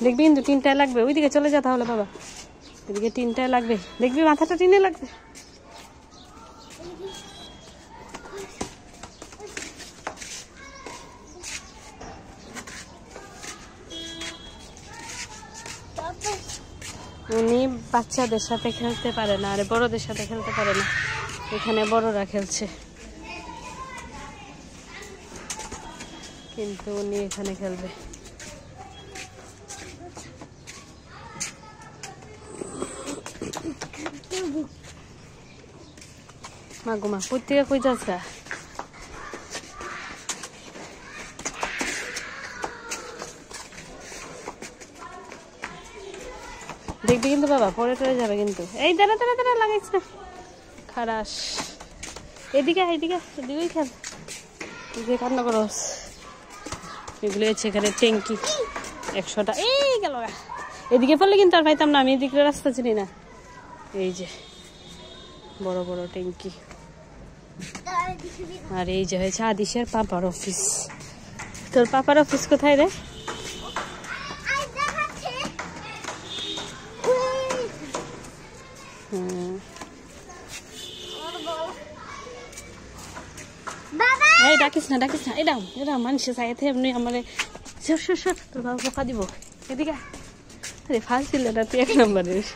দেখবি কিন্তু টিনটায় লাগবে, ওইদিকে চলে যা তাহলে বাবা, এদিকে টিনটায় লাগবে, দেখবি মাথাটা টিনে লাগবে। উনি বাচ্চাদের সাথে খেলতে পারে না, আরে বড়দের সাথে খেলতে পারে না, এখানে বড়রা খেলছে, কিন্তু উনি এখানে খেলবে। মা গুমা কই থেকে কই যাচ্ছে? দেখবি কিন্তু বাবা পরে টরে যাবে কিন্তু। এই দাঁড়া দাঁড়া দাঁড়া, লাগাইছ না খারাস। এদিকে এদিকে এদিকেই খেল, এদিকে কান্না করস। এগুলো হচ্ছে এখানে ট্যাঙ্কি 100টা। এই গেল, এদিকে পড়লে কিন্তু আর পাইতাম না, আমি এদিকে রাস্তা চিনি না। এই যে বড় বড় ট্যাঙ্কি। আর এই যে হয়েছে আদিশের পাপার অফিস। তোর পাপার অফিস কোথায় রে? এই ডাকিস না ডাকিস না, এটাও এটাও মানুষের চাইতে এমনি আমারে তোর বাবা পোকা দিব। এদিকে আরে ফার্স্ট ছিল না তুই 1 নম্বরের।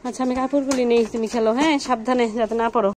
আচ্ছা আমি কাপড়গুলি নেই, তুমি খেলো, হ্যাঁ সাবধানে যাতে না পড়ো।